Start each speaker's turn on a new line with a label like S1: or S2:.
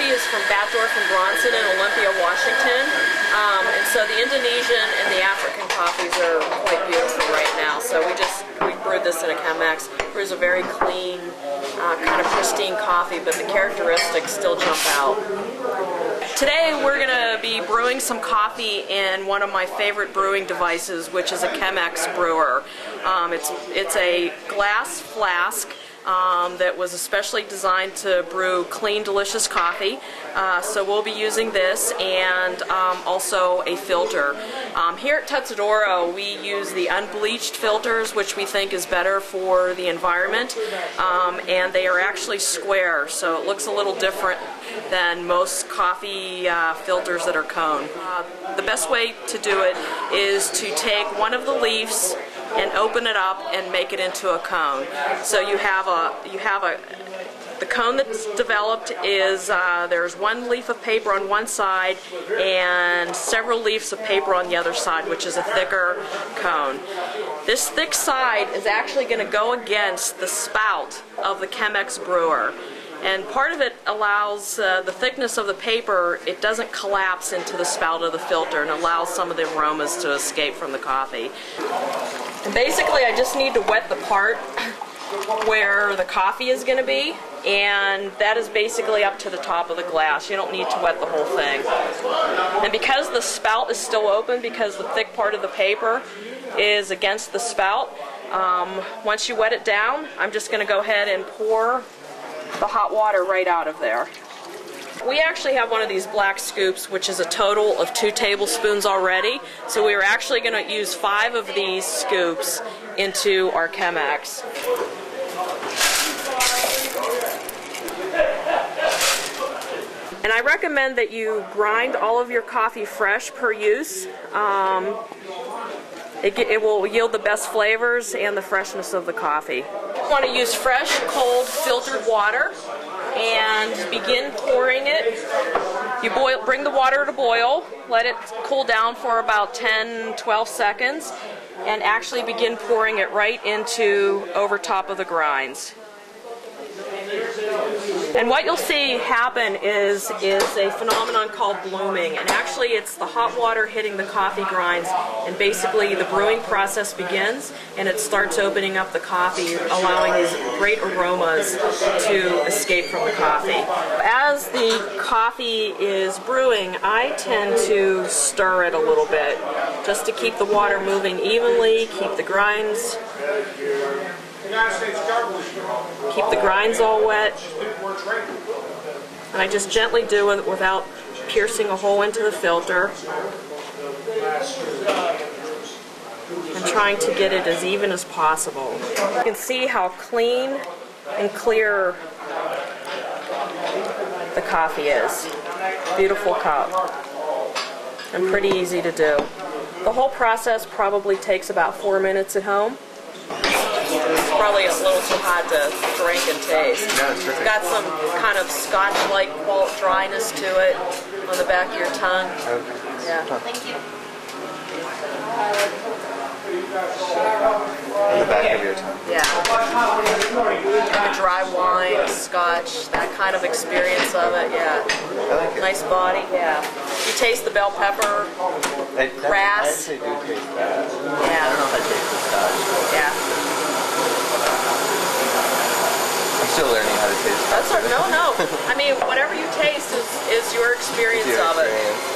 S1: coffee is from Batdorf and Bronson in Olympia, Washington. And so the Indonesian and the African coffees are quite beautiful right now. So we brewed this in a Chemex. It was a very clean, kind of pristine coffee, but the characteristics still jump out. Today we're going to be brewing some coffee in one of my favorite brewing devices, which is a Chemex brewer. It's a glass flask that was especially designed to brew clean, delicious coffee. So we'll be using this and also a filter. Here at Tazza D'oro we use the unbleached filters, which we think is better for the environment, and they are actually square, so it looks a little different than most coffee filters that are cone. The best way to do it is to take one of the leaves and open it up and make it into a cone. So the cone that's developed is there's one leaf of paper on one side and several leaves of paper on the other side, which is a thicker cone. This thick side is actually going to go against the spout of the Chemex brewer. And part of it allows the thickness of the paper, it doesn't collapse into the spout of the filter and allows some of the aromas to escape from the coffee. And basically I just need to wet the part where the coffee is going to be, and that is basically up to the top of the glass. You don't need to wet the whole thing. And because the spout is still open, because the thick part of the paper is against the spout, once you wet it down, I'm just going to go ahead and pour the hot water right out of there. We actually have one of these black scoops, which is a total of 2 tablespoons already. So we are actually going to use 5 of these scoops into our Chemex. And I recommend that you grind all of your coffee fresh per use. It will yield the best flavors and the freshness of the coffee. You want to use fresh, cold, filtered water and begin pouring it. You bring the water to boil, let it cool down for about 10-12 seconds, and actually begin pouring it right into over top of the grinds. And what you'll see happen is a phenomenon called blooming, and actually it's the hot water hitting the coffee grinds, and basically the brewing process begins and it starts opening up the coffee, allowing these great aromas to escape from the coffee. As the coffee is brewing, I tend to stir it a little bit just to keep the water moving evenly, keep the grinds all wet. And I just gently do it without piercing a hole into the filter. I'm trying to get it as even as possible. You can see how clean and clear the coffee is. Beautiful cup. And pretty easy to do. The whole process probably takes about 4 minutes at home. It's probably a little too hot to drink and taste.
S2: No, it's perfect.
S1: It's got some kind of scotch-like dryness to it on the back of your tongue.
S2: Okay.
S1: Yeah.
S3: Thank you.
S2: On the back of your tongue.
S1: Yeah. Like a dry wine, scotch, that kind of experience of it, yeah.
S2: I like it.
S1: Nice body, yeah. You taste the bell pepper, grass.
S2: I actually do taste that.
S1: Yeah.
S2: I don't know if I taste the scotch.
S1: Yeah.
S2: I'm still learning how to taste
S1: That's no. I mean, whatever you taste is your experience
S2: It's your
S1: of it.
S2: experience.